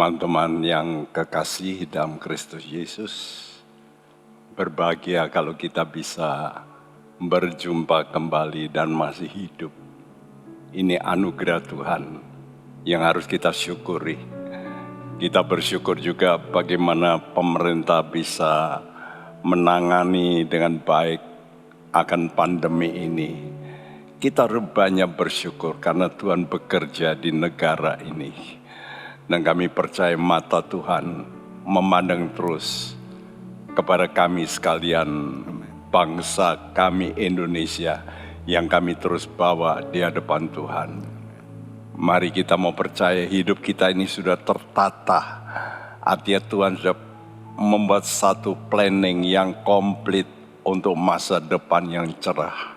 Teman-teman yang kekasih dalam Kristus Yesus, berbahagia kalau kita bisa berjumpa kembali dan masih hidup. Ini anugerah Tuhan yang harus kita syukuri. Kita bersyukur juga bagaimana pemerintah bisa menangani dengan baik akan pandemi ini. Kita banyak bersyukur karena Tuhan bekerja di negara ini. Dan kami percaya mata Tuhan memandang terus kepada kami sekalian, bangsa kami Indonesia yang kami terus bawa di hadapan Tuhan. Mari kita mau percaya hidup kita ini sudah tertata. Artinya Tuhan sudah membuat satu planning yang komplit untuk masa depan yang cerah.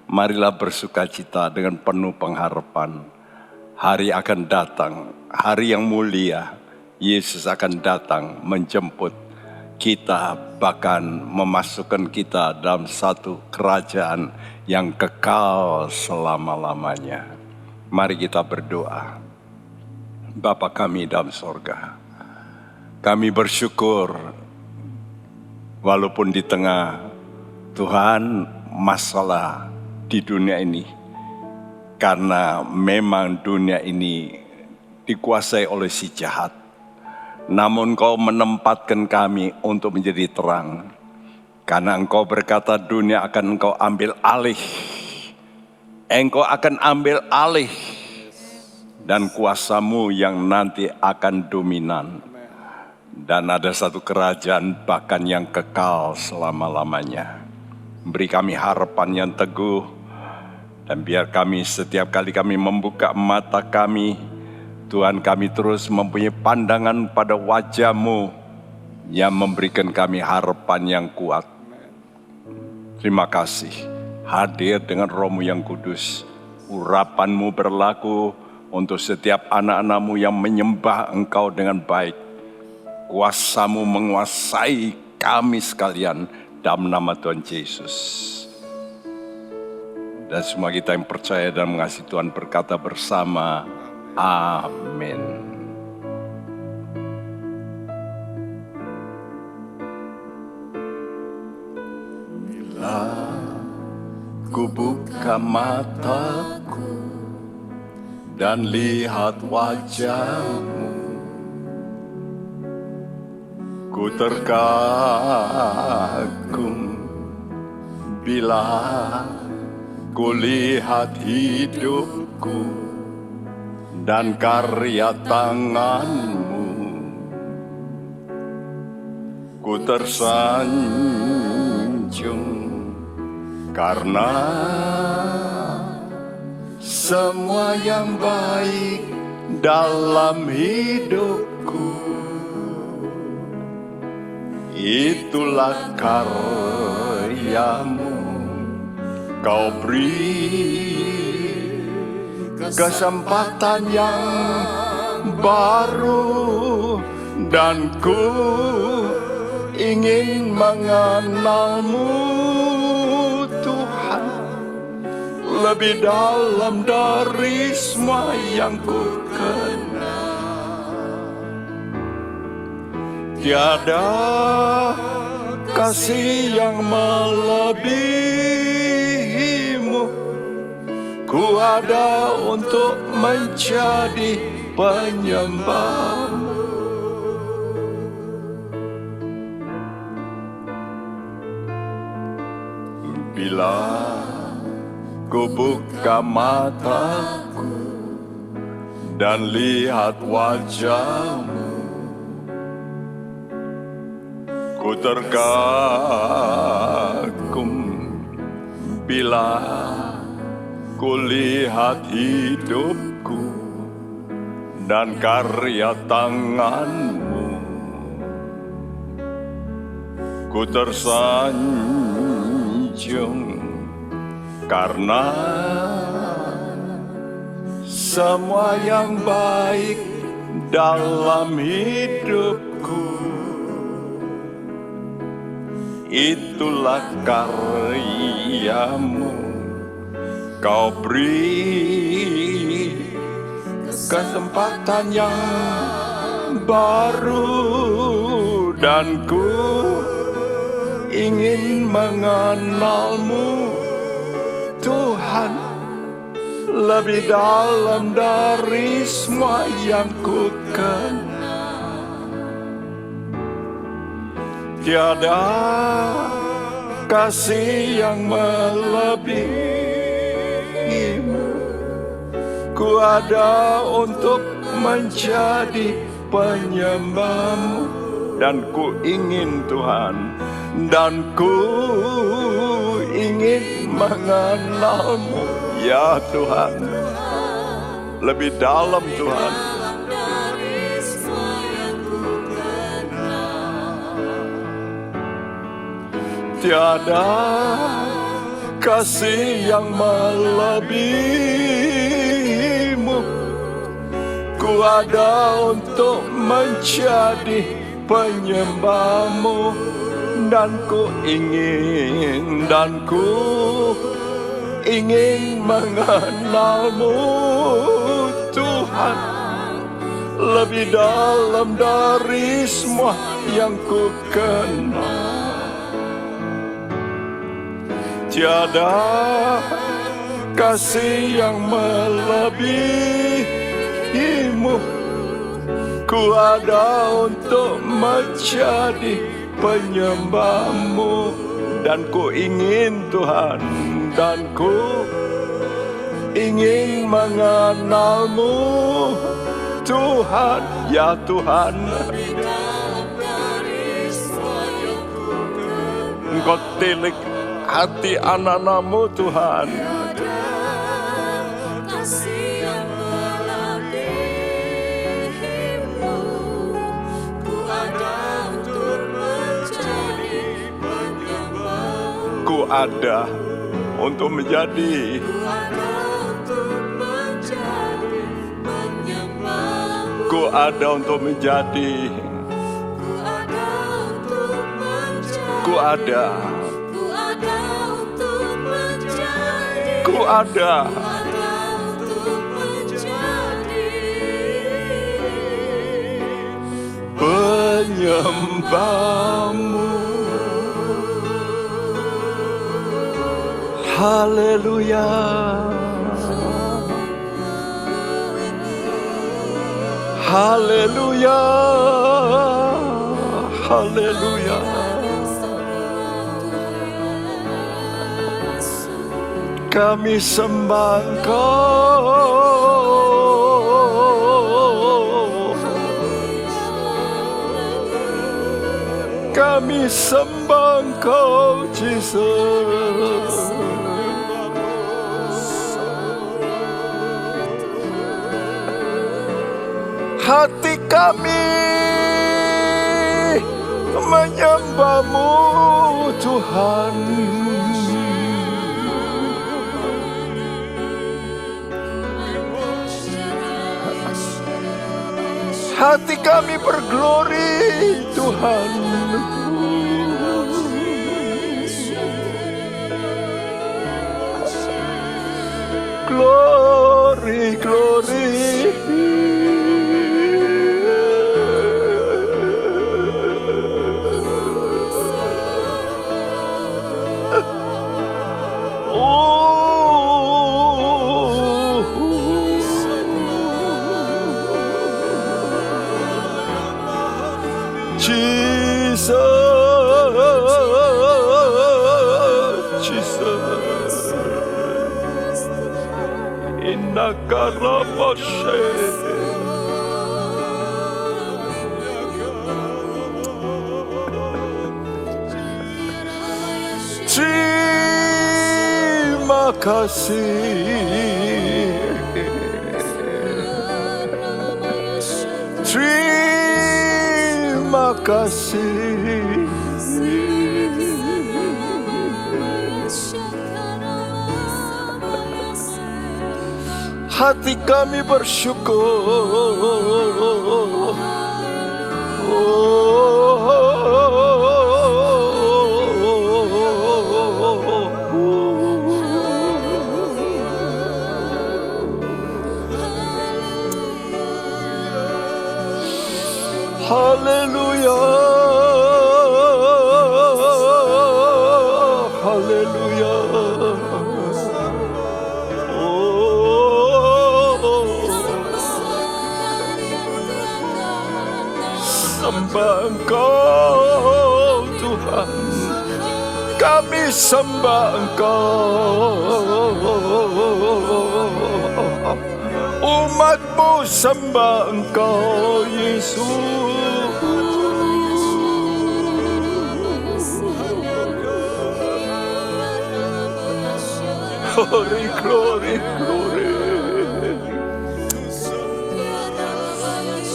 Marilah bersukacita dengan penuh pengharapan. Hari akan datang, hari yang mulia, Yesus akan datang menjemput kita, bahkan memasukkan kita dalam satu kerajaan yang kekal selama-lamanya. Mari kita berdoa. Bapa kami dalam sorga, kami bersyukur walaupun di tengah Tuhan masalah di dunia ini, karena memang dunia ini dikuasai oleh si jahat. Namun Engkau menempatkan kami untuk menjadi terang. Karena Engkau berkata dunia akan Engkau ambil alih. Engkau akan ambil alih. Dan kuasa-Mu yang nanti akan dominan. Dan ada satu kerajaan bahkan yang kekal selama-lamanya. Beri kami harapan yang teguh. Dan biar kami setiap kali kami membuka mata kami, Tuhan kami terus mempunyai pandangan pada wajah-Mu yang memberikan kami harapan yang kuat. Terima kasih hadir dengan Roh-Mu yang kudus. Urapan-Mu berlaku untuk setiap anak-anak-Mu yang menyembah Engkau dengan baik. Kuasa-Mu menguasai kami sekalian dalam nama Tuhan Yesus. Dan semua kita yang percaya dan mengasihi Tuhan berkata bersama, amin. Bila ku buka mataku dan lihat wajah-Mu, ku terkagum bila ku lihat hidupku dan karya tangan-Mu. Ku tersanjung karena semua yang baik dalam hidupku, itulah karya-Mu. Kau beri kesempatan yang baru dan ku ingin mengenal-Mu Tuhan lebih dalam dari semua yang ku kenal. Tiada kasih yang melebihi. Ku ada untuk menjadi penyembah-Mu. Bila ku buka mataku dan lihat wajah-Mu, ku terkagum bila ku lihat hidupku dan karya tangan-Mu. Ku tersanjung karena semua yang baik dalam hidupku, itulah karya-Mu. Kau beri kesempatan yang baru dan ku ingin mengenalmu Tuhan lebih dalam dari semua yang ku kenal. Tiada kasih yang melebihimu. Ku ada untuk menjadi penyembahmu, dan ku ingin Tuhan, dan ku ingin mengenalmu ya Tuhan, lebih dalam Tuhan. Tiada kasih yang melebihimu. Ku ada untuk menjadi penyembahmu, dan ku ingin mengenalmu Tuhan, lebih dalam dari semua yang ku kenal. Tiada kasih yang melebihimu. Ku ada untuk menjadi penyembahmu, dan ku ingin Tuhan, dan ku ingin mengenalmu Tuhan, ya Tuhan. Engkau tilik hati anak-anakmu Tuhan. Ku ada untuk menjadi Ku ada untuk menjadi Ku ada penyembahmu. Haleluya. Haleluya. Haleluya. Kami sembah Engkau. Kami sembah Engkau, Jesus. Hati kami menyembah-Mu Tuhan. Hati kami berglori Tuhan. Glory, glory. Jesus, Jesus, Inakarabashe. Terima kasih. Terima kasih. Hati kami bersyukur. Haleluya, haleluya. Sembah Engkau Tuhan, kami sembah Engkau. Umat-Mu sembah Engkau Yesus. Glory, glory, glory.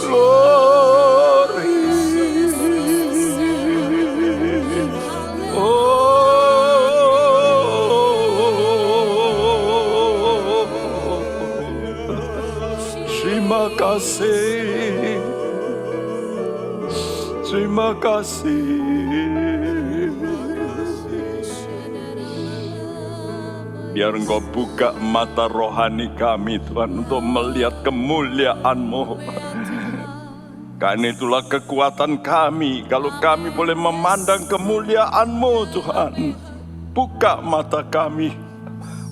Glory. Terima kasih, terima kasih. Biar Engkau buka mata rohani kami Tuhan untuk melihat kemuliaan-Mu. Karena itulah kekuatan kami, kalau kami boleh memandang kemuliaan-Mu Tuhan. Buka mata kami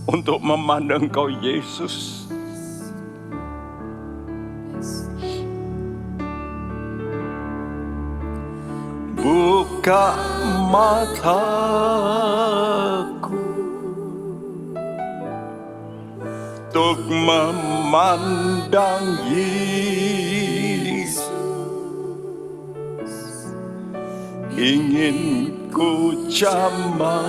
untuk memandang Engkau Yesus. Buka mataku untuk memandang Yesus. Ingin ku jamah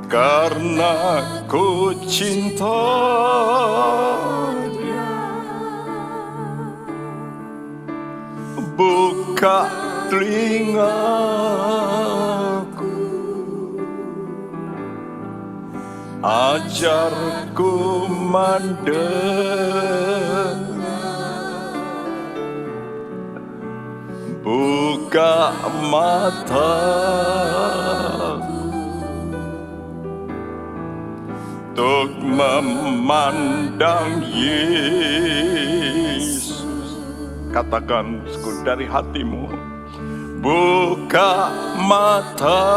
karena ku cinta Dia. Buka telingaku, ajarku mendengar. Buka mataku untuk memandang Yesus. Katakan dari hatimu. Buka mataku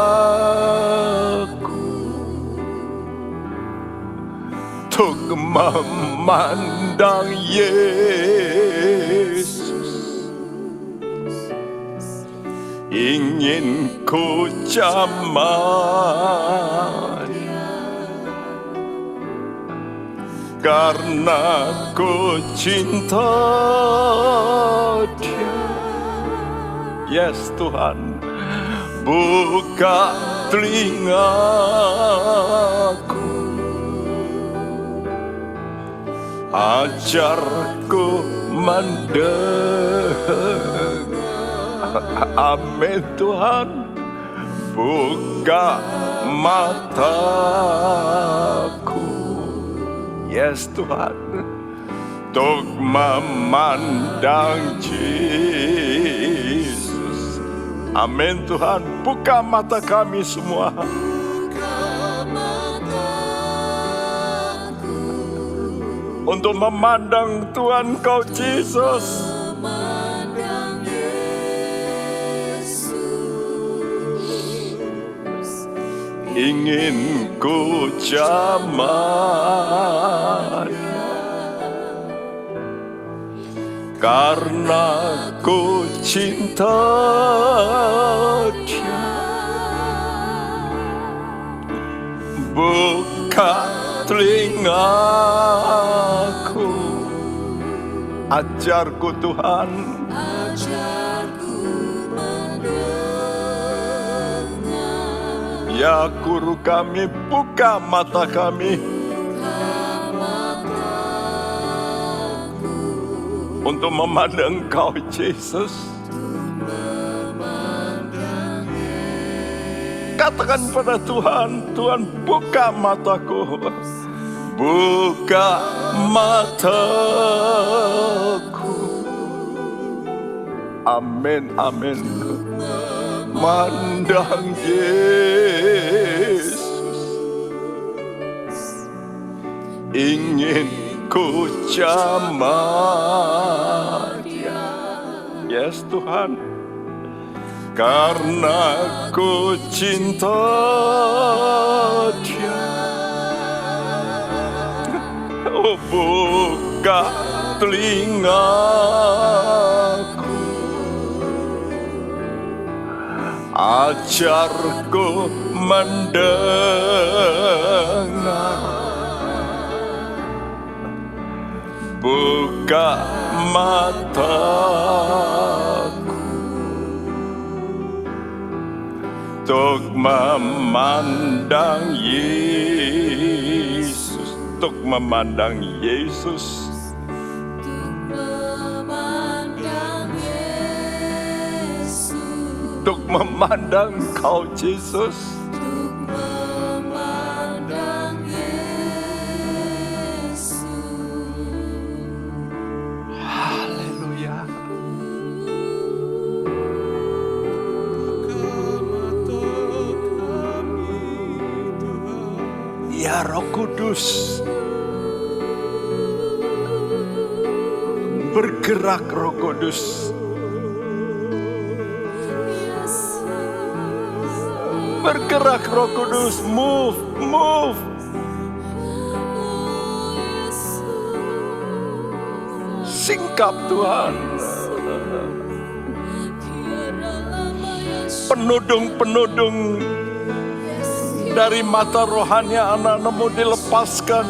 untuk memandang Yesus. Ingin ku jamah karena ku cinta Dia. Yes Tuhan, buka telingaku, ajarku mendengar. Amin Tuhan, buka mataku. Yes Tuhan, untuk memandang Yesus. Amin Tuhan, buka mata kami semua. Untuk memandang Tuhan Kau Yesus. Ingin ku jamah karena ku cinta Dia. Buka telingaku, ajarku Tuhan, ya guru kami, buka mata kami untuk memandang Kau Yesus. Katakan pada Tuhan, Tuhan buka mataku, buka mataku. Amin, amin. Mandang Yesus, ingin ku jamah dia. Yes Tuhan, karena ku cinta dia. Oh, buka telingaku, ajarku mendengar. Buka mataku untuk memandang Yesus, untuk memandang Yesus, untuk memandang Kau Yesus. Ya Roh Kudus, bergerak Roh Kudus, bergerak Roh Kudus, move, singkap Tuhan, penudung-penudung dari mata rohani anak-anakmu dilepaskan.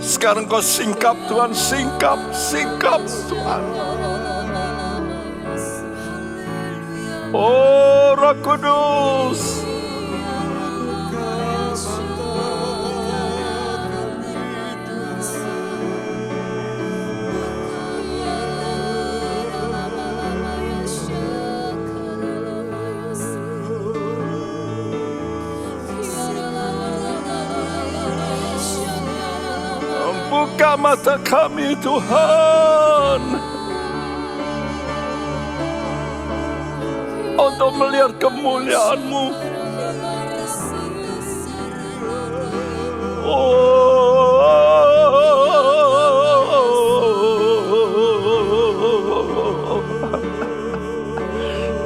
Sekarang Kau singkap Tuhan, singkap Tuhan. Oh Roh Kudus, buka mata kami Tuhan, untuk melihat kemuliaan-Mu.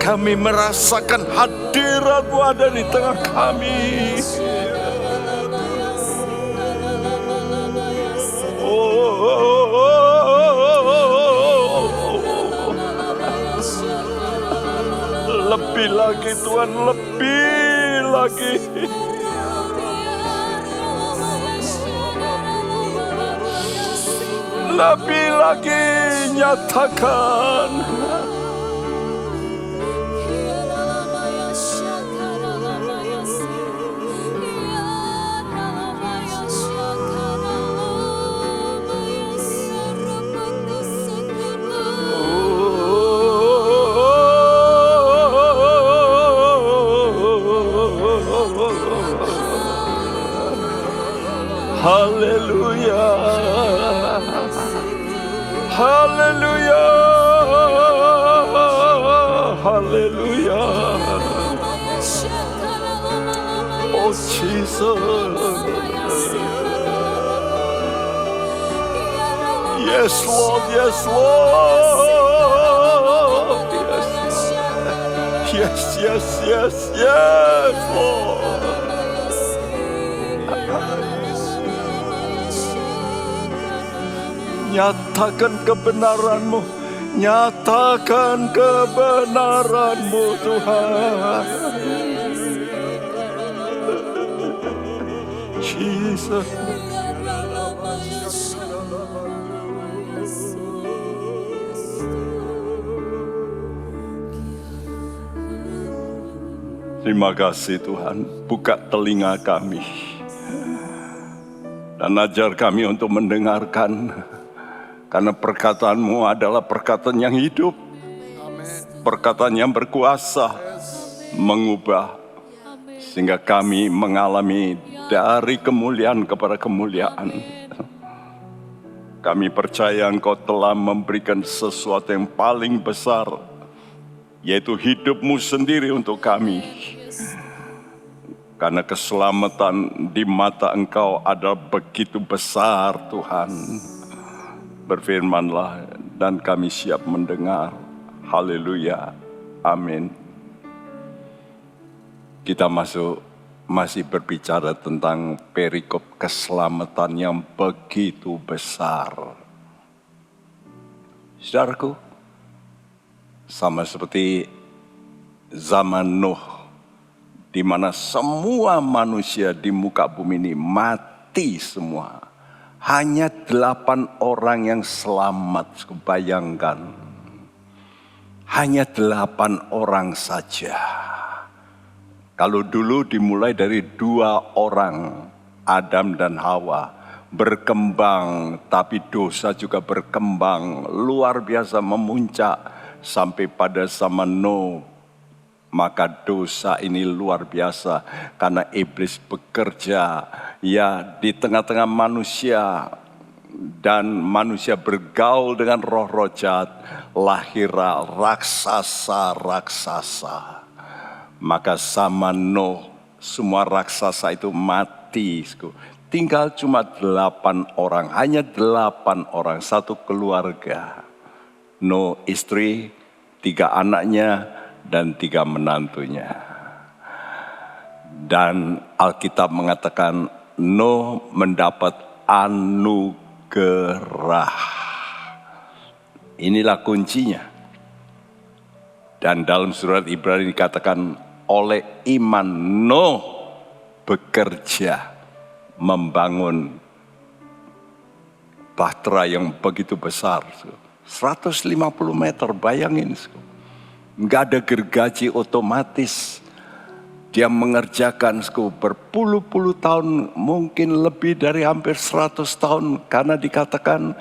Kami merasakan hadirat-Mu ada di tengah kami. Lebih lagi Tuhan, lebih lagi. Lebih lagi nyatakan. Haleluya, haleluya, haleluya. Oh Jesus, yes Lord, yes Lord, yes Lord. Nyatakan kebenaran-Mu, nyatakan kebenaran-Mu Tuhan. Jesus. Terima kasih Tuhan, buka telinga kami dan ajar kami untuk mendengarkan. Karena perkataan-Mu adalah perkataan yang hidup, perkataan yang berkuasa, mengubah, sehingga kami mengalami dari kemuliaan kepada kemuliaan. Kami percaya Engkau telah memberikan sesuatu yang paling besar, yaitu hidup-Mu sendiri untuk kami. Karena keselamatan di mata Engkau adalah begitu besar Tuhan. Berfirmanlah dan kami siap mendengar. Haleluya. Amin. Kita masih berbicara tentang perikop keselamatan yang begitu besar. Saudaraku, sama seperti zaman Nuh, di mana semua manusia di muka bumi ini mati semua. Hanya 8 orang yang selamat, bayangkan. Hanya 8 orang saja. Kalau dulu dimulai dari 2 orang, Adam dan Hawa, berkembang, tapi dosa juga berkembang, luar biasa memuncak sampai pada zaman Nuh. Maka dosa ini luar biasa karena iblis bekerja ya di tengah-tengah manusia, dan manusia bergaul dengan roh-roh jahat, lahirlah raksasa-raksasa. Maka sama Nuh semua raksasa itu mati. Tinggal cuma 8 orang, hanya 8 orang, satu keluarga. Nuh istri, 3 anaknya, dan 3 menantunya. Dan Alkitab mengatakan Nuh mendapat anugerah. Inilah kuncinya. Dan dalam surat Ibrani dikatakan oleh iman Nuh bekerja membangun bahtera yang begitu besar. 150 meter, bayangin. Nggak ada gergaji otomatis. Dia mengerjakan berpuluh-puluh tahun, mungkin lebih dari hampir 100 tahun. Karena dikatakan,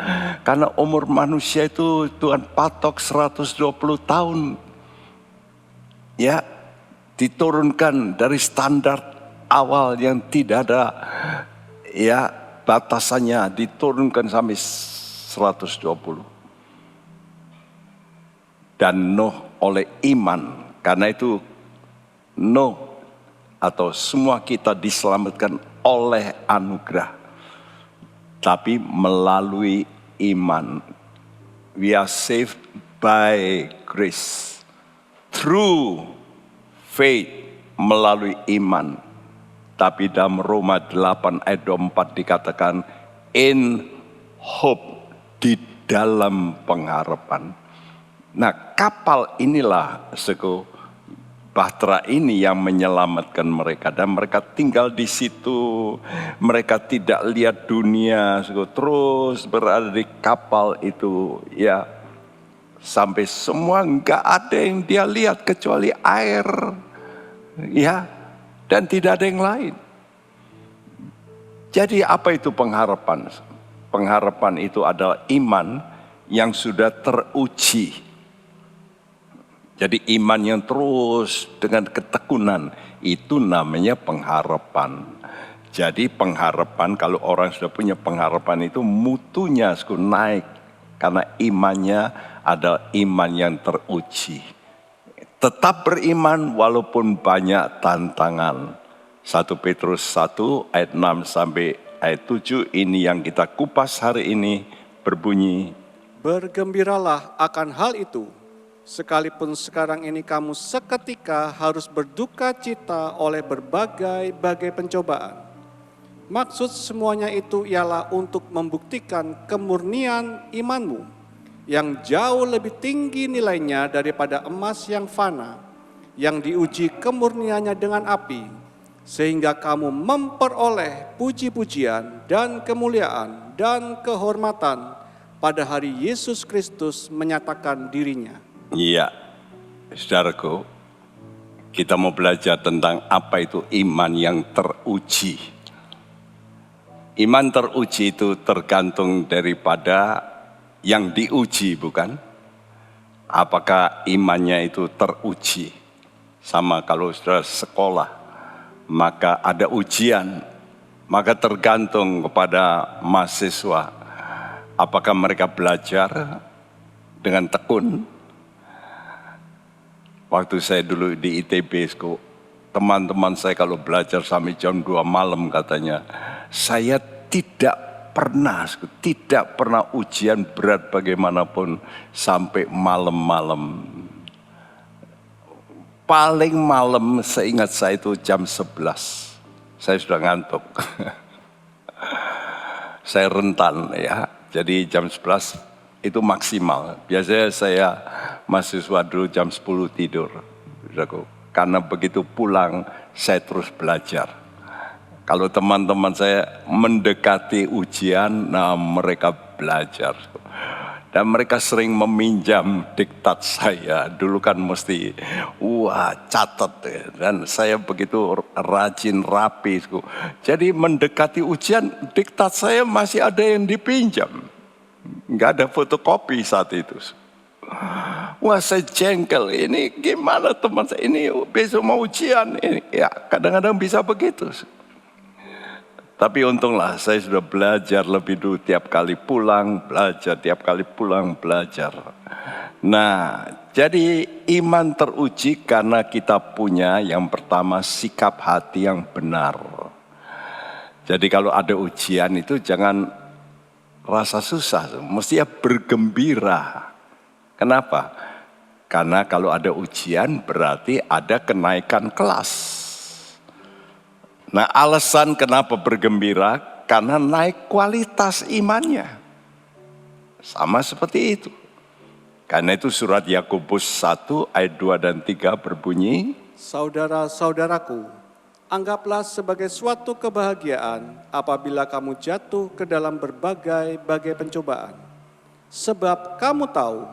karena umur manusia itu Tuhan patok 120 tahun. Ya, diturunkan dari standar awal yang tidak ada ya batasannya, diturunkan sampai 120. Dan Nuh oleh iman, karena itu Nuh atau semua kita diselamatkan oleh anugerah, tapi melalui iman. We are saved by grace through faith, melalui iman. Tapi dalam Roma 8 ayat 24 dikatakan in hope, di dalam pengharapan. Nah, kapal inilah bahtera ini yang menyelamatkan mereka, dan mereka tinggal di situ. Mereka tidak lihat dunia, terus berada di kapal itu ya, sampai semua nggak ada yang dia lihat kecuali air ya, dan tidak ada yang lain. Jadi apa itu pengharapan? Pengharapan itu adalah iman yang sudah teruji. Jadi iman yang terus dengan ketekunan, itu namanya pengharapan. Jadi pengharapan, kalau orang sudah punya pengharapan itu mutunya naik. Karena imannya adalah iman yang teruji. Tetap beriman walaupun banyak tantangan. 1 Petrus 1 ayat 6 sampai ayat 7 ini yang kita kupas hari ini berbunyi. Bergembiralah akan hal itu, sekalipun sekarang ini kamu seketika harus berduka cita oleh berbagai pencobaan. Maksud semuanya itu ialah untuk membuktikan kemurnian imanmu yang jauh lebih tinggi nilainya daripada emas yang fana, yang diuji kemurniannya dengan api, sehingga kamu memperoleh puji-pujian dan kemuliaan dan kehormatan pada hari Yesus Kristus menyatakan dirinya. Iya, saudaraku, kita mau belajar tentang apa itu iman yang teruji. Iman teruji itu tergantung daripada yang diuji, bukan? Apakah imannya itu teruji? Sama kalau saudara sekolah, maka ada ujian, maka tergantung kepada mahasiswa. Apakah mereka belajar dengan tekun? Waktu saya dulu di ITB, teman-teman saya kalau belajar sampai jam 2 malam katanya, saya tidak pernah ujian berat bagaimanapun sampai malam-malam. Paling malam seingat saya itu jam 11. Saya sudah ngantuk. Saya rentan ya. Jadi jam 11 itu maksimal. Biasanya saya mahasiswa dulu jam 10 tidur. Karena begitu pulang saya terus belajar. Kalau teman-teman saya mendekati ujian, nah mereka belajar. Dan mereka sering meminjam diktat saya. Dulu kan mesti, catat. Dan saya begitu rajin, rapi. Jadi mendekati ujian, diktat saya masih ada yang dipinjam. Nggak ada fotokopi saat itu. Wah, saya jengkel. Ini gimana teman saya? Ini besok mau ujian. Ini. Ya, kadang-kadang bisa begitu. Tapi untunglah saya sudah belajar lebih dulu, tiap kali pulang belajar. Nah, jadi iman teruji karena kita punya yang pertama sikap hati yang benar. Jadi kalau ada ujian itu jangan rasa susah, mestinya bergembira. Kenapa? Karena kalau ada ujian berarti ada kenaikan kelas. Nah, alasan kenapa bergembira, karena naik kualitas imannya. Sama seperti itu. Karena itu surat Yakobus 1 ayat 2 dan 3 berbunyi, Saudara-saudaraku, anggaplah sebagai suatu kebahagiaan apabila kamu jatuh ke dalam berbagai pencobaan. Sebab kamu tahu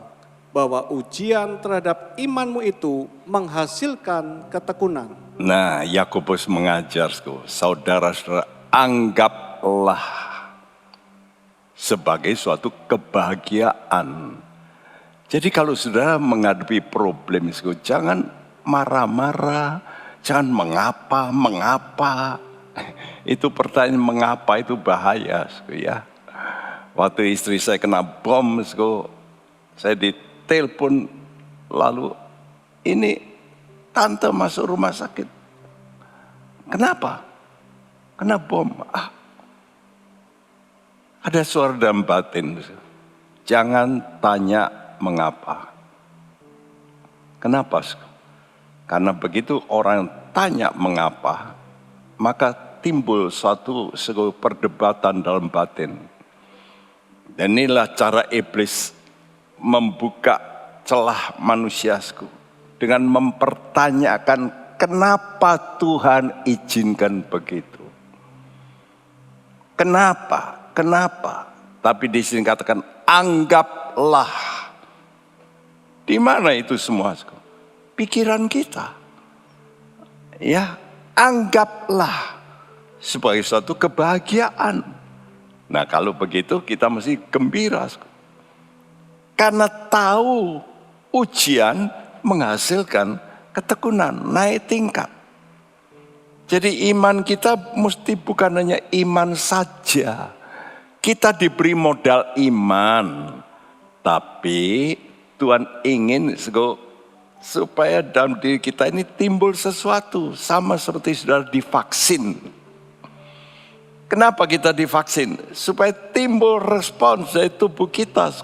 bahwa ujian terhadap imanmu itu menghasilkan ketekunan. Nah, Yakobus mengajar, saudara-saudara, anggaplah sebagai suatu kebahagiaan. Jadi kalau saudara menghadapi problem, jangan marah-marah, jangan mengapa. Itu pertanyaan mengapa itu bahaya, ya. Waktu istri saya kena bom, saya ditelepon, lalu ini tante masuk rumah sakit. Kenapa? Kena bom. Ada suara dalam batin. Jangan tanya mengapa. Kenapa? Karena begitu orang tanya mengapa, maka timbul suatu perdebatan dalam batin. Dan inilah cara iblis membuka celah manusiaku. Dengan mempertanyakan kenapa Tuhan izinkan begitu. Kenapa? Tapi di sini katakan anggaplah. Di mana itu semua? Pikiran kita. Ya, anggaplah sebagai suatu kebahagiaan. Nah, kalau begitu kita mesti gembira. Karena tahu ujian menghasilkan ketekunan, naik tingkat. Jadi iman kita mesti bukan hanya iman saja. Kita diberi modal iman, tapi Tuhan ingin supaya dalam diri kita ini timbul sesuatu, sama seperti saudara divaksin. Kenapa kita divaksin? Supaya timbul respons dari tubuh kita,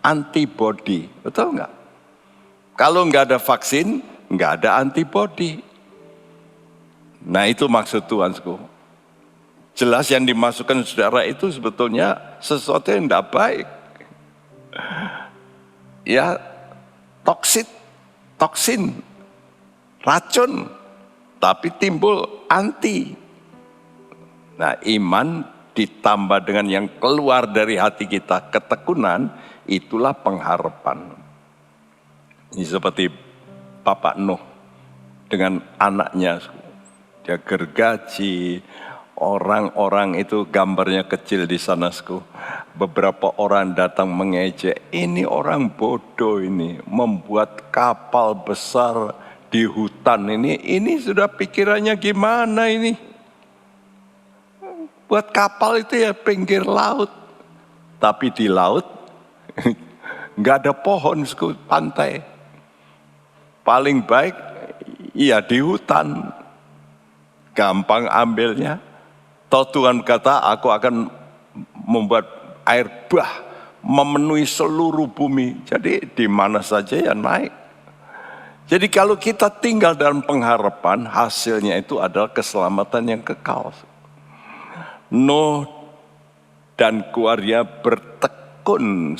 antibody, betul nggak? Kalau nggak ada vaksin, nggak ada antibody. Nah, itu maksud Tuhan. Jelas yang dimasukkan saudara itu sebetulnya sesuatu yang tidak baik. Ya, toksin, racun, tapi timbul anti. Nah, iman ditambah dengan yang keluar dari hati kita, ketekunan, itulah pengharapan. Ini seperti Bapak Nuh dengan anaknya. Dia gergaji, orang-orang itu gambarnya kecil di sana. Beberapa orang datang mengejek, ini orang bodoh ini, membuat kapal besar di hutan ini. Ini sudah pikirannya gimana ini? Buat kapal itu ya pinggir laut. Tapi di laut, nggak ada pohon pantai. Paling baik, iya di hutan. gampang ambilnya. Toh Tuhan kata, aku akan membuat air bah memenuhi seluruh bumi. Jadi di mana saja ya naik. Jadi kalau kita tinggal dalam pengharapan, hasilnya itu adalah keselamatan yang kekal. Nuh dan keluarga bertekun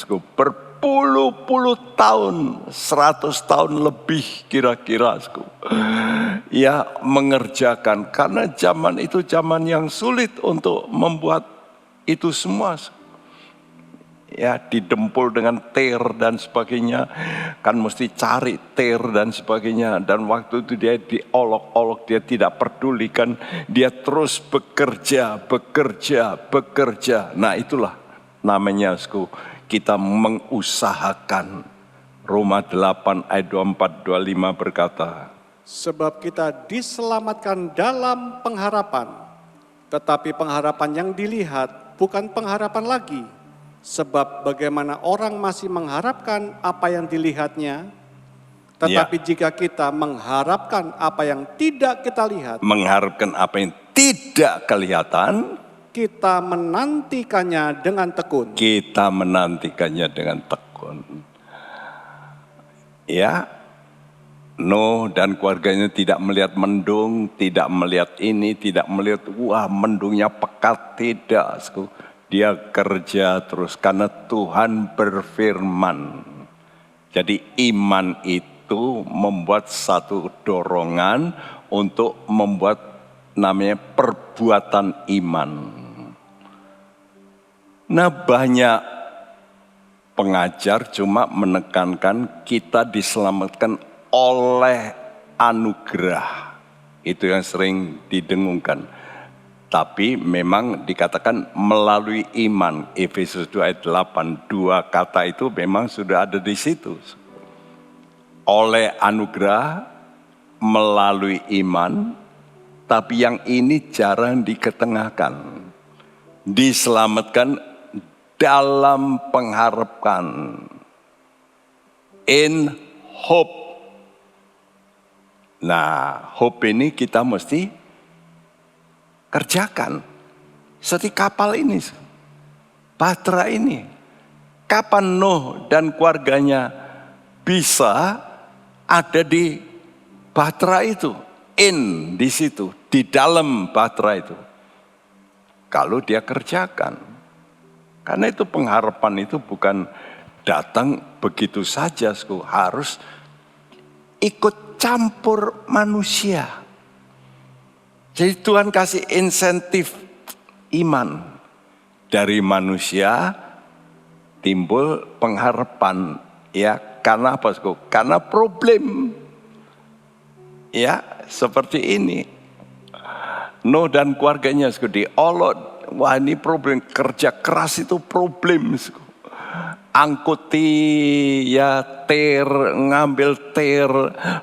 berpuluh-puluh tahun, 100 tahun lebih kira-kira, ya mengerjakan, karena zaman itu zaman yang sulit untuk membuat itu semua. Ya didempul dengan ter dan sebagainya, kan mesti cari ter dan sebagainya, dan waktu itu dia diolok-olok, dia tidak pedulikan, dia terus bekerja. Nah itulah namanya kita mengusahakan. Roma 8 ayat 24-25 berkata, Sebab kita diselamatkan dalam pengharapan, tetapi pengharapan yang dilihat bukan pengharapan lagi. Sebab bagaimana orang masih mengharapkan apa yang dilihatnya, tetapi jika kita mengharapkan apa yang tidak kita lihat, mengharapkan apa yang tidak kelihatan, kita menantikannya dengan tekun. Ya, Nuh dan keluarganya tidak melihat mendung, tidak melihat ini, tidak melihat wah mendungnya pekat, tidak. Dia kerja terus karena Tuhan berfirman. Jadi iman itu membuat satu dorongan untuk membuat namanya perbuatan iman. Nah banyak pengajar cuma menekankan kita diselamatkan oleh anugerah. Itu yang sering didengungkan. Tapi memang dikatakan melalui iman. Efesus 2 ayat 8, 2 kata itu memang sudah ada di situ. Oleh anugerah, melalui iman, tapi yang ini jarang diketengahkan. Diselamatkan dalam pengharapan. In hope. Nah, hope ini kita mesti kerjakan. Seperti kapal ini, Bahtera ini. Kapan Nuh dan keluarganya bisa ada di Bahtera itu? Di situ, di dalam Bahtera itu. Kalau dia kerjakan. Karena itu pengharapan itu bukan datang begitu saja, harus ikut campur manusia. Jadi Tuhan kasih insentif iman. Dari manusia timbul pengharapan. Ya, karena apa? Karena problem. Ya, seperti ini. Nuh dan keluarganya diolok. Wah ini problem, kerja keras itu problem. Angkuti ya ter, ngambil ter,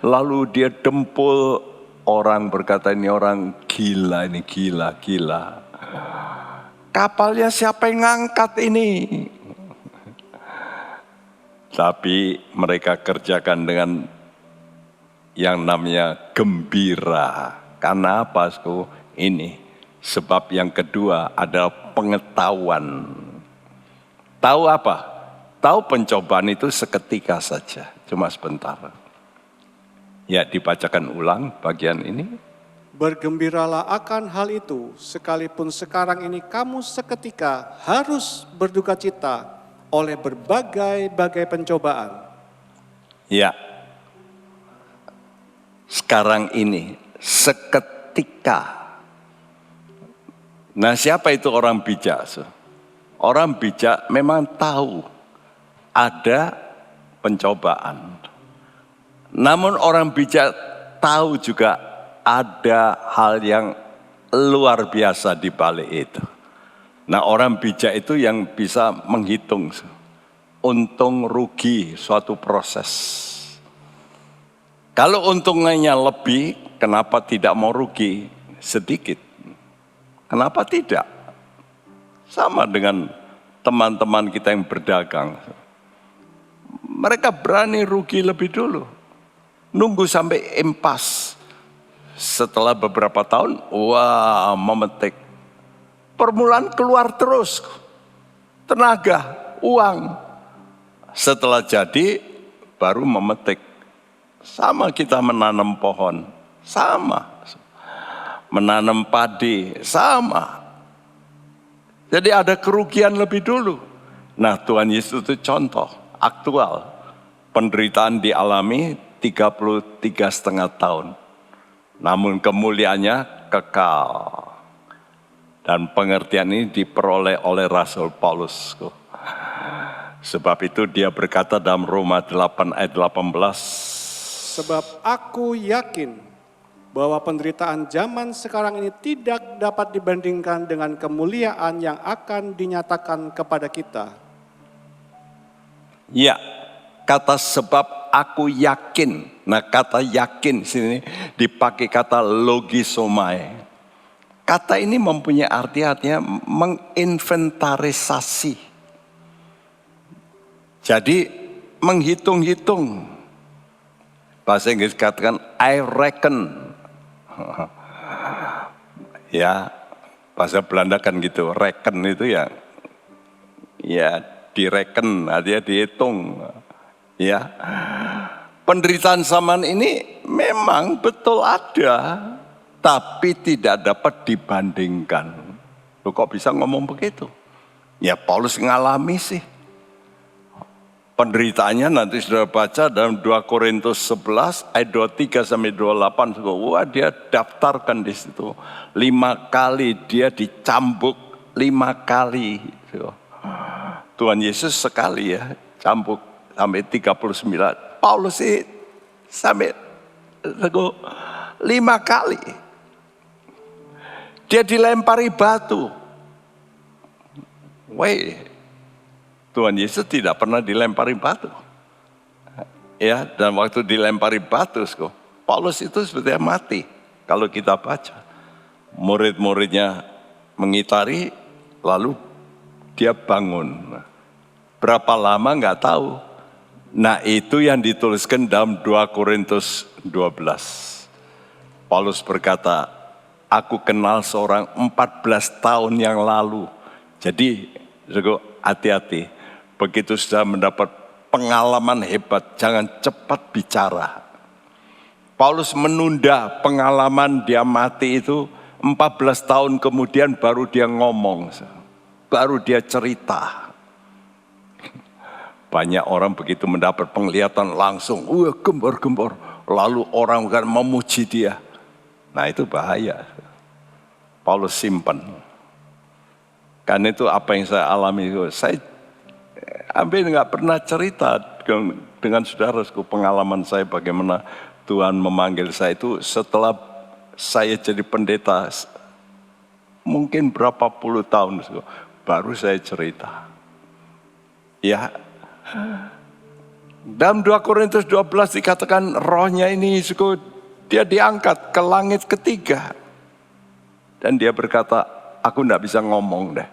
lalu dia dempul. Orang berkata ini orang gila, ini gila. Kapalnya siapa yang ngangkat ini? Tapi mereka kerjakan dengan yang namanya gembira. Karena apa? Ini. Sebab yang kedua adalah pengetahuan. Tahu apa? Tahu pencobaan itu seketika saja, cuma sebentar. Ya, dibacakan ulang bagian ini. Bergembiralah akan hal itu, sekalipun sekarang ini kamu seketika harus berduka cita oleh berbagai pencobaan. Ya, sekarang ini, seketika. Nah siapa itu orang bijak? Orang bijak memang tahu ada pencobaan. Namun orang bijak tahu juga ada hal yang luar biasa di balik itu. Nah orang bijak itu yang bisa menghitung untung rugi suatu proses. Kalau untungnya lebih, kenapa tidak mau rugi sedikit? Kenapa tidak? Sama dengan teman-teman kita yang berdagang. Mereka berani rugi lebih dulu. Nunggu sampai impas. Setelah beberapa tahun, wah, memetik. Permulaan keluar terus. Tenaga, uang. Setelah jadi, baru memetik. Sama kita menanam pohon. Sama. Menanam padi. Sama. Jadi ada kerugian lebih dulu. Nah, Tuhan Yesus itu contoh aktual. Penderitaan dialami 33,5 tahun. Namun kemuliaannya kekal. Dan pengertian ini diperoleh oleh Rasul Paulus. Sebab itu dia berkata dalam Roma 8 ayat 18. Sebab aku yakin bahwa penderitaan zaman sekarang ini tidak dapat dibandingkan dengan kemuliaan yang akan dinyatakan kepada kita. Ya, kata sebab aku yakin. Nah, kata yakin sini dipakai kata logisomai. Kata ini mempunyai artinya menginventarisasi. Jadi menghitung-hitung. Bahasa Inggris katakan I reckon. Ya, bahasa Belanda kan gitu. Reckon itu ya direken, artinya dihitung. Ya, penderitaan zaman ini memang betul ada, tapi tidak dapat dibandingkan. Loh, kok bisa ngomong begitu? Ya Paulus ngalami sih. Penderitaannya nanti sudah baca dalam 2 Korintus 11 ayat 23 sampai 28. Wah, dia daftarkan di situ. 5 kali dia dicambuk, 5 kali. Tuhan Yesus sekali ya, cambuk sampai 39. Paulus sih sampai 5 kali. Dia dilempari batu. Tuhan Yesus tidak pernah dilempari batu. Ya, dan waktu dilempari batu, Paulus itu sebetulnya mati. Kalau kita baca, murid-muridnya mengitari, lalu dia bangun. Berapa lama nggak tahu. Nah, itu yang dituliskan dalam 2 Korintus 12. Paulus berkata, aku kenal seorang 14 tahun yang lalu. Jadi, hati-hati. Begitu sudah mendapat pengalaman hebat, jangan cepat bicara. Paulus menunda pengalaman dia mati itu 14 tahun kemudian baru dia ngomong. Baru dia cerita. Banyak orang begitu mendapat penglihatan langsung, gembor-gembor. Lalu orang akan memuji dia. Nah, itu bahaya. Paulus simpan. Karena itu apa yang saya alami, saya hampir nggak pernah cerita dengan saudaraku pengalaman saya bagaimana Tuhan memanggil saya itu setelah saya jadi pendeta. Mungkin berapa puluh tahun baru saya cerita. Ya, dalam 2 Korintus 12 dikatakan rohnya ini dia diangkat ke langit ketiga. Dan dia berkata, aku enggak bisa ngomong deh.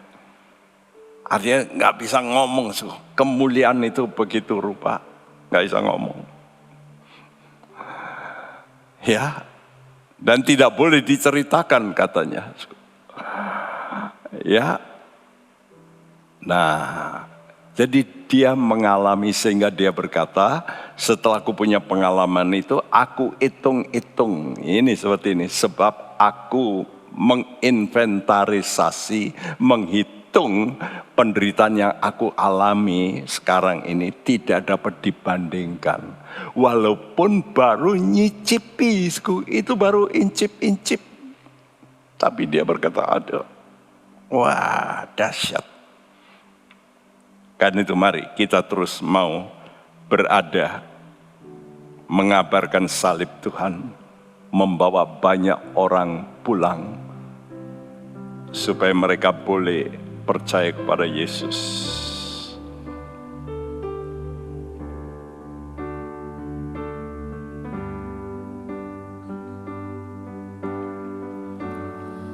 Artinya enggak bisa ngomong. Kemuliaan itu begitu rupa. Enggak bisa ngomong. Ya, dan tidak boleh diceritakan katanya. Ya, nah, jadi dia mengalami sehingga dia berkata, setelah aku punya pengalaman itu, aku hitung-hitung. Ini seperti ini, sebab aku menginventarisasi, menghitung penderitaan yang aku alami sekarang ini tidak dapat dibandingkan. Walaupun baru nyicipi, itu baru incip-incip. Tapi dia berkata, ada, wah dahsyat. Karena itu mari kita terus mau berada, mengabarkan salib Tuhan, membawa banyak orang pulang, supaya mereka boleh percaya kepada Yesus.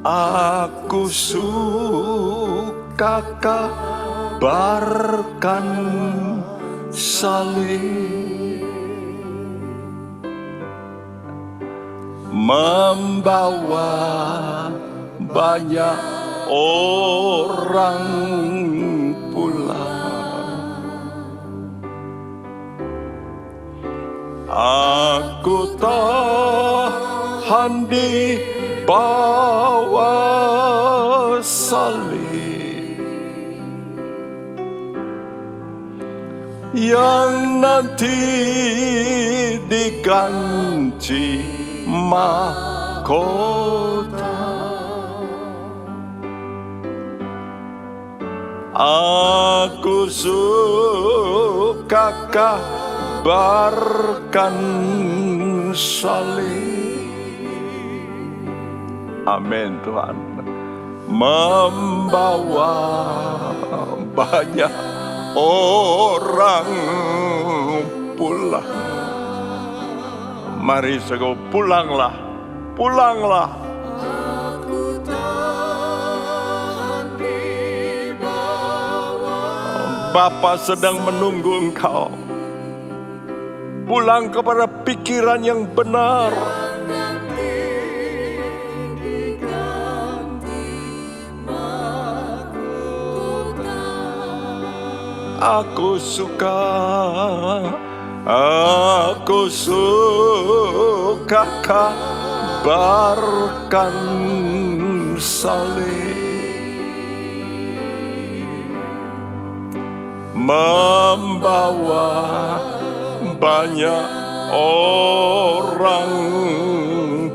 Aku suka kabarkan salib, membawa banyak orang pulang. Aku tahan di bawah salib yang nanti diganti mahkota. Aku suka kabarkan salib. Amin Tuhan. Membawa banyak orang pulang. Mari segera pulanglah, pulanglah. Bapa sedang menunggu engkau. Pulang kepada pikiran yang benar. Aku suka kabarkan salib. Membawa banyak orang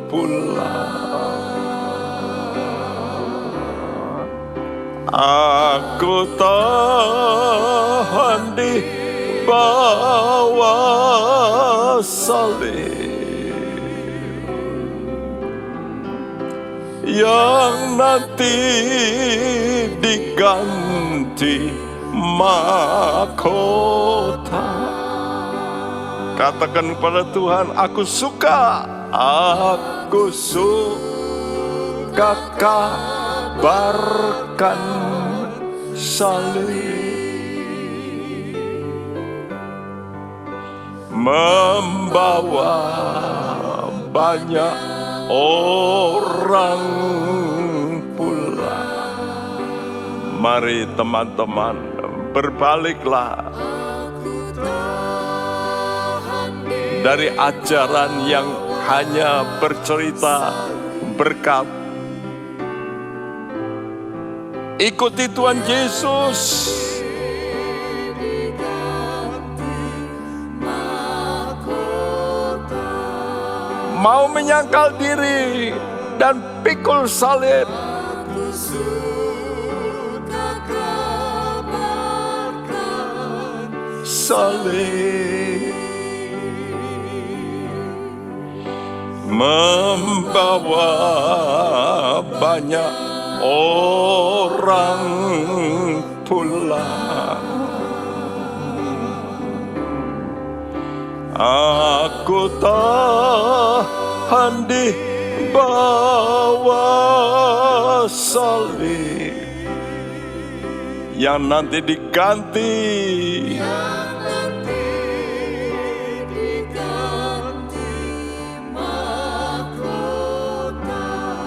pulang. Aku tahan di bawah salib yang nanti diganti mahkota. Katakan kepada Tuhan, aku suka kabarkan salib. Membawa banyak orang pulang. Mari teman-teman, berbaliklah dari ajaran yang hanya bercerita berkat. Ikuti Tuhan Yesus. Mau menyangkal diri dan pikul salib. Salib membawa banyak orang pulang. Aku tahan di bawah salib yang nanti diganti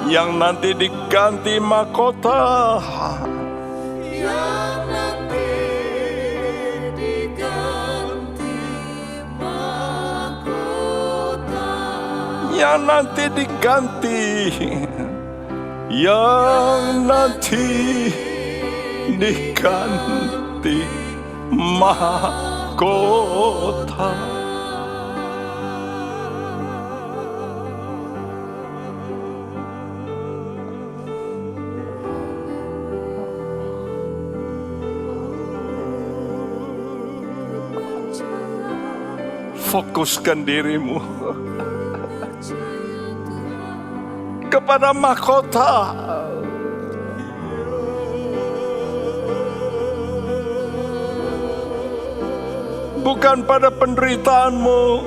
yang nanti diganti mahkota, yang nanti diganti, yang nanti diganti mahkota. Fokuskan dirimu kepada mahkota. Bukan pada penderitaanmu.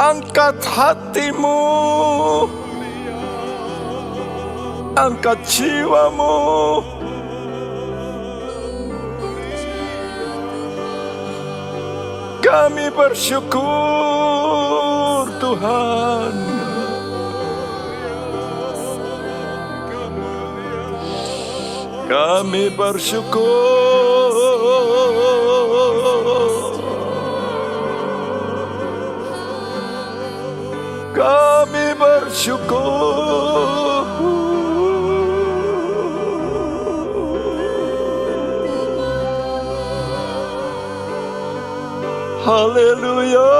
Angkat hatimu, angkat jiwamu. Kami bersyukur Tuhan. Kami bersyukur. Kami bersyukur. Haleluya,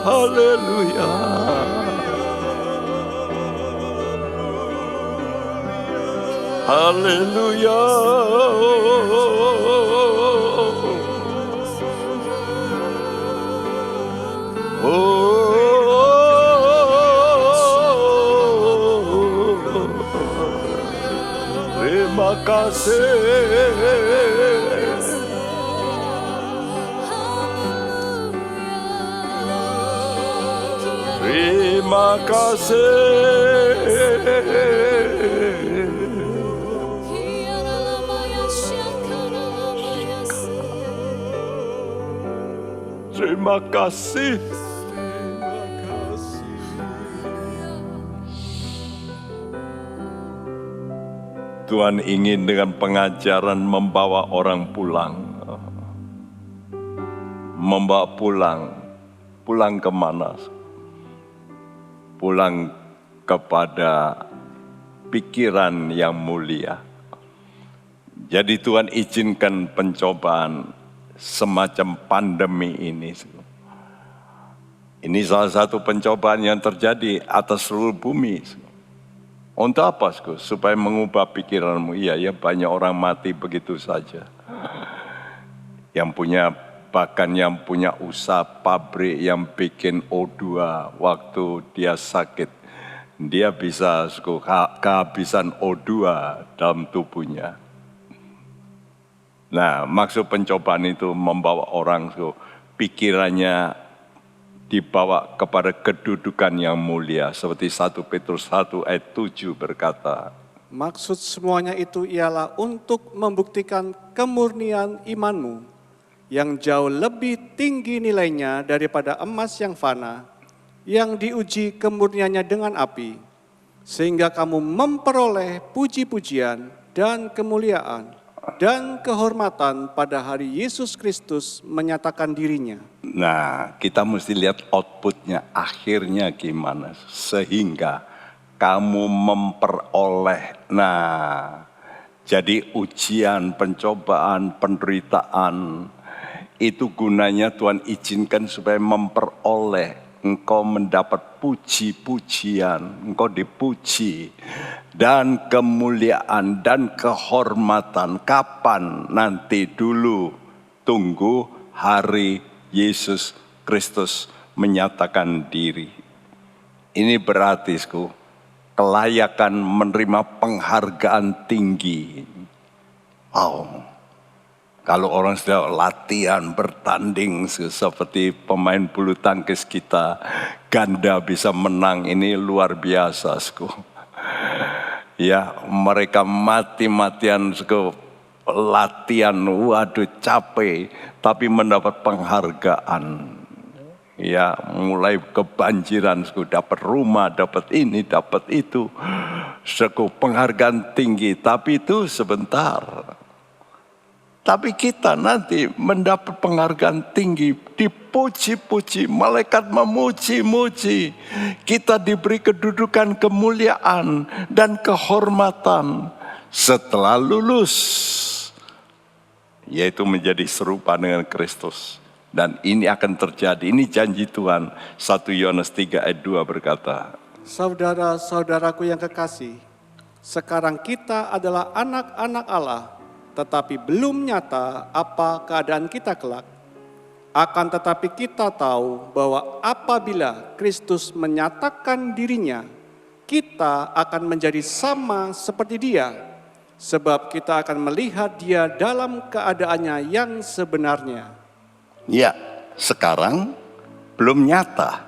haleluya. Haleluya. Terima kasih. Terima kasih. Terima kasih. Tuhan ingin dengan pengajaran membawa orang pulang. Membawa pulang. Pulang kemana? Pulang kepada pikiran yang mulia. Jadi Tuhan izinkan pencobaan semacam pandemi ini. Ini salah satu pencobaan yang terjadi atas seluruh bumi. Untuk apa? Supaya mengubah pikiranmu. Iya, ya banyak orang mati begitu saja. Bahkan yang punya usaha pabrik yang bikin O2 waktu dia sakit. Dia bisa kehabisan O2 dalam tubuhnya. Nah, maksud pencobaan itu membawa orang pikirannya dibawa kepada kedudukan yang mulia. Seperti 1 Petrus 1 ayat 7 berkata, maksud semuanya itu ialah untuk membuktikan kemurnian imanmu yang jauh lebih tinggi nilainya daripada emas yang fana, yang diuji kemurniannya dengan api, sehingga kamu memperoleh puji-pujian dan kemuliaan dan kehormatan pada hari Yesus Kristus menyatakan dirinya. Nah, kita mesti lihat outputnya, akhirnya gimana, sehingga kamu memperoleh. Nah, jadi ujian, pencobaan, penderitaan, itu gunanya Tuhan izinkan supaya memperoleh. Engkau mendapat puji-pujian, engkau dipuji, dan kemuliaan dan kehormatan. Kapan? Nanti dulu. Tunggu hari Yesus Kristus menyatakan diri. Ini berarti kelayakan menerima penghargaan tinggi. Wow. Kalau orang sudah latihan bertanding seperti pemain bulu tangkis kita, ganda bisa menang, ini luar biasa. Ya, mereka mati-matian latihan, waduh capek, tapi mendapat penghargaan. Ya, mulai kebanjiran, dapat rumah, dapat ini, dapat itu. Penghargaan tinggi, tapi itu sebentar. Tapi kita nanti mendapat penghargaan tinggi, dipuji-puji, malaikat memuji-muji. Kita diberi kedudukan kemuliaan dan kehormatan setelah lulus. Yaitu menjadi serupa dengan Kristus. Dan ini akan terjadi, ini janji Tuhan. 1 Yohanes 3 ayat 2 berkata, saudara-saudaraku yang kekasih, sekarang kita adalah anak-anak Allah, tetapi belum nyata apa keadaan kita kelak. Akan tetapi kita tahu bahwa apabila Kristus menyatakan dirinya, kita akan menjadi sama seperti Dia, sebab kita akan melihat Dia dalam keadaannya yang sebenarnya. Ya, sekarang belum nyata.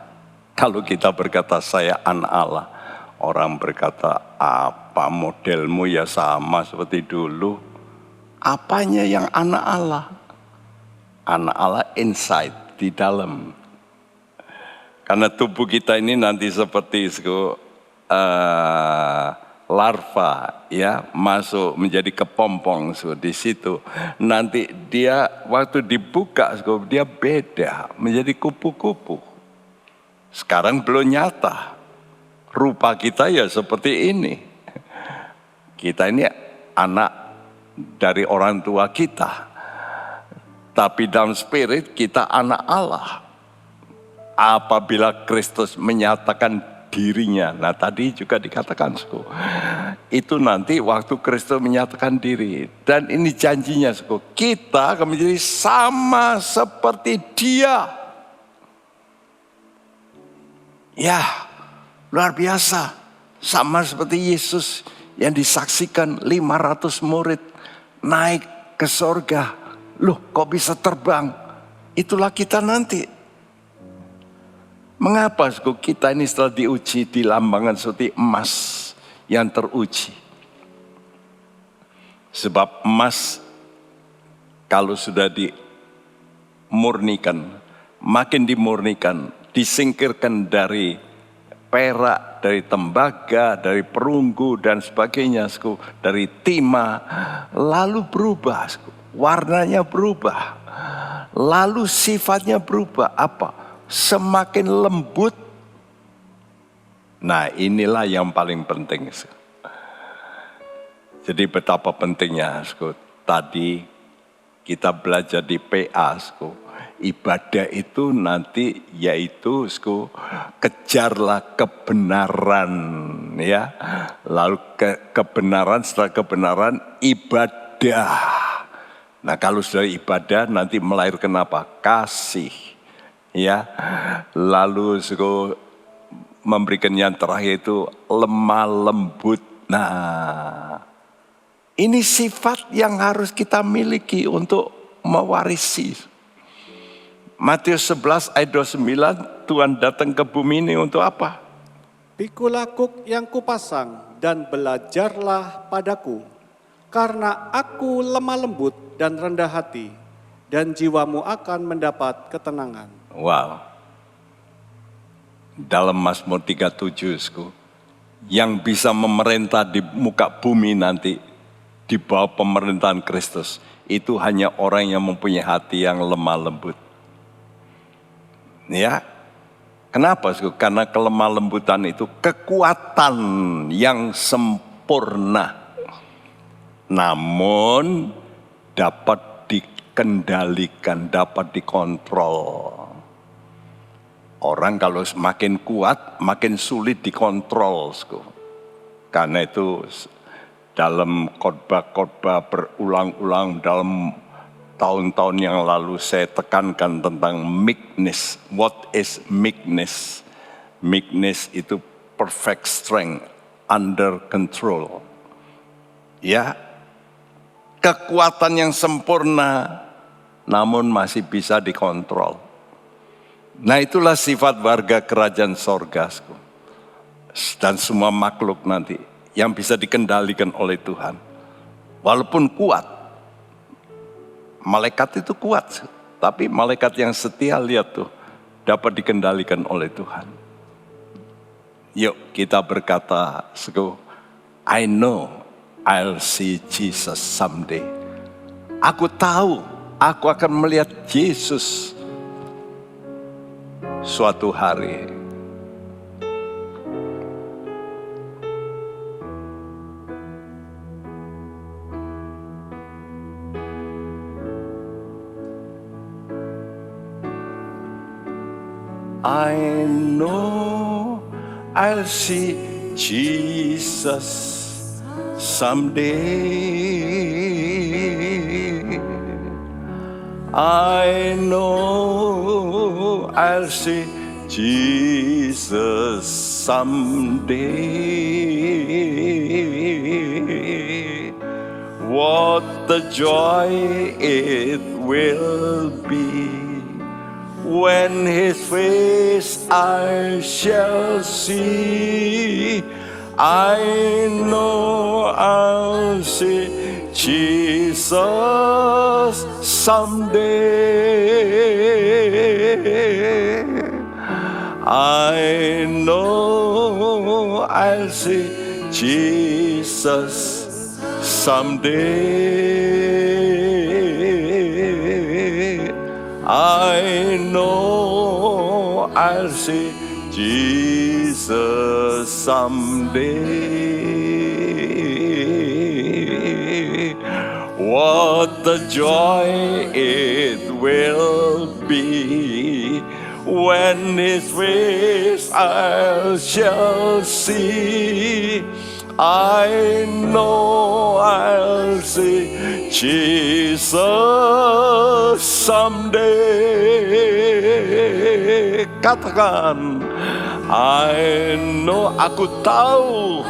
Kalau kita berkata saya anak Allah, orang berkata apa modelmu ya sama seperti dulu. Apanya yang anak Allah? anak Allah inside, di dalam. Karena tubuh kita ini nanti seperti larva, ya, masuk menjadi kepompong di situ. Nanti dia waktu dibuka dia beda menjadi kupu-kupu. Sekarang belum nyata. Rupa kita ya seperti ini. Kita ini anak dari orang tua kita. Tapi dalam spirit kita anak Allah. Apabila Kristus menyatakan dirinya. Nah tadi juga dikatakan, itu nanti waktu Kristus menyatakan diri. Dan ini janjinya, kita akan menjadi sama seperti Dia. Ya, luar biasa. Sama seperti Yesus yang disaksikan 500 murid naik ke sorga. Loh, kok bisa terbang? Itulah kita nanti. Mengapa kita ini setelah diuji di lambangan seperti emas yang teruji? Sebab emas kalau sudah dimurnikan, makin dimurnikan, disingkirkan dari perak, dari tembaga, dari perunggu dan sebagainya, dari timah, lalu berubah, warnanya berubah, lalu sifatnya berubah. Apa? Semakin lembut. Nah inilah yang paling penting. Jadi betapa pentingnya, tadi kita belajar di PA, ibadah itu nanti yaitu kejarlah kebenaran, ya. Lalu kebenaran, setelah kebenaran ibadah. Nah kalau sudah ibadah nanti melahirkan apa? Kasih, ya. Lalu memberikan yang terakhir itu lemah lembut. Nah ini sifat yang harus kita miliki untuk mewarisi. Matius 11 ayat 29, Tuhan datang ke bumi ini untuk apa? Pikulah kuk yang kupasang dan belajarlah padaku, karena aku lemah lembut dan rendah hati, dan jiwamu akan mendapat ketenangan. Wow. Dalam Mazmur 37, yang bisa memerintah di muka bumi nanti, di bawah pemerintahan Kristus, itu hanya orang yang mempunyai hati yang lemah lembut. Ya, kenapa? Karena kelemah lembutan itu kekuatan yang sempurna, namun dapat dikendalikan, dapat dikontrol. Orang kalau semakin kuat, makin sulit dikontrol. Karena itu dalam khotbah-khotbah berulang-ulang dalam tahun-tahun yang lalu saya tekankan tentang meekness. What is meekness? Meekness itu perfect strength, under control. Ya, kekuatan yang sempurna namun masih bisa dikontrol. Nah itulah sifat warga kerajaan sorga dan semua makhluk nanti yang bisa dikendalikan oleh Tuhan. Walaupun kuat, malaikat itu kuat, tapi malaikat yang setia, lihat tuh, dapat dikendalikan oleh Tuhan. Yuk kita berkata, I know I'll see Jesus someday. Aku tahu, aku akan melihat Yesus suatu hari. I know I'll see Jesus someday. I know I'll see Jesus someday. What the joy it will be when His face I shall see. I know I'll see Jesus someday. I know I'll see Jesus someday. I know I'll see Jesus someday. What the joy it will be when His face I shall see. I know I'll see Jesus someday. Katakan, I know, aku tahu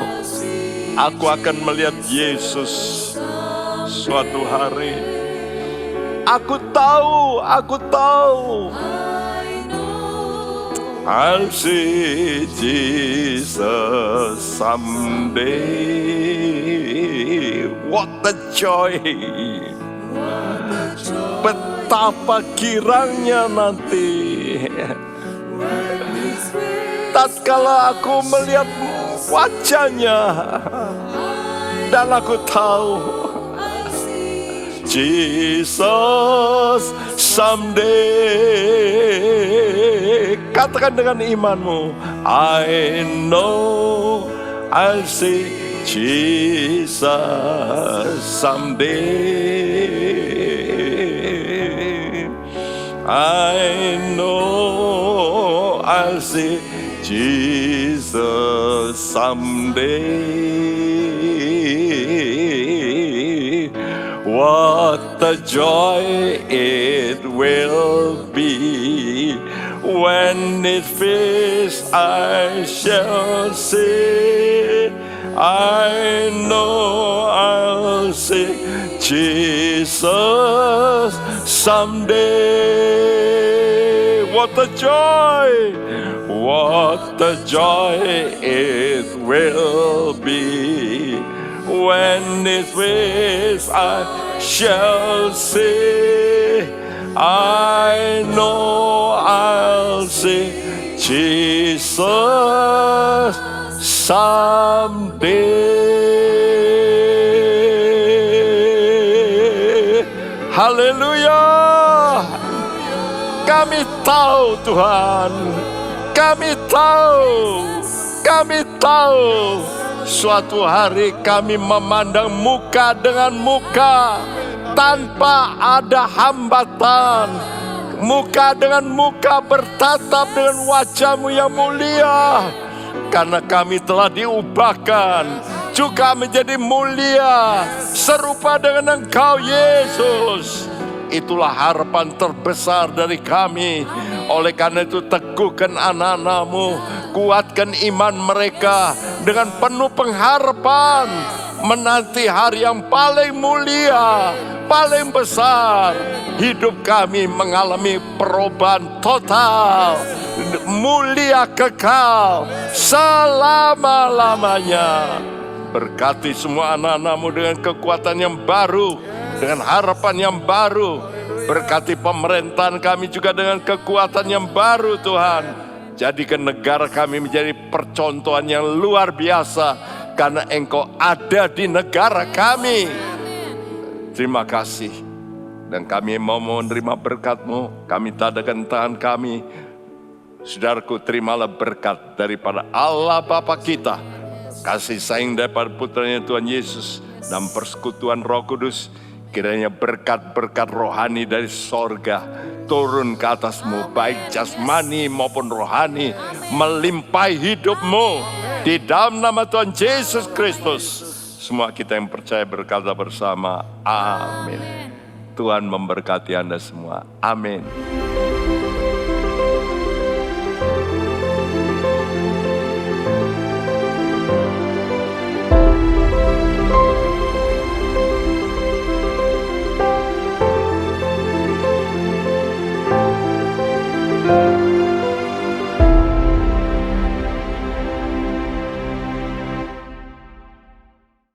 aku akan melihat Yesus suatu hari. Aku tahu I'll see Jesus someday. What a joy! Betapa girangnya nanti tatkala aku melihat wajahnya dan aku tahu Jesus someday. Katakan dengan imanmu, I know I'll see Jesus someday. I know I'll see Jesus someday. What a joy it will be when His face I shall see. I know I'll see Jesus someday. What a joy! What a joy it will be when His face I shall see. I know I'll see Jesus someday. Haleluya. Kami tahu Tuhan, kami tahu suatu hari kami memandang muka dengan muka tanpa ada hambatan, muka dengan muka bertatap dengan wajah-Mu yang mulia, karena kami telah diubahkan juga menjadi mulia serupa dengan Engkau Yesus. Itulah harapan terbesar dari kami. Oleh karena itu teguhkan anak-anak-Mu, kuatkan iman mereka dengan penuh pengharapan menanti hari yang paling mulia, paling besar. Hidup kami mengalami perubahan total, mulia kekal selama-lamanya. Berkati semua anak-anak-Mu dengan kekuatan yang baru, dengan harapan yang baru. Berkati pemerintahan kami juga dengan kekuatan yang baru Tuhan. Jadikan negara kami menjadi percontohan yang luar biasa, karena Engkau ada di negara kami. Terima kasih. Dan kami mau menerima berkat-Mu. Kami tadakan tangan kami. Saudaraku, terimalah berkat daripada Allah Bapa kita, kasih sayang daripada putranya Tuhan Yesus, dan persekutuan Roh Kudus. Kiranya berkat-berkat rohani dari sorga turun ke atasmu, baik jasmani maupun rohani, melimpahi hidupmu. Di dalam nama Tuhan Yesus Kristus, semua kita yang percaya berkata bersama, amin. Tuhan memberkati Anda semua, amin.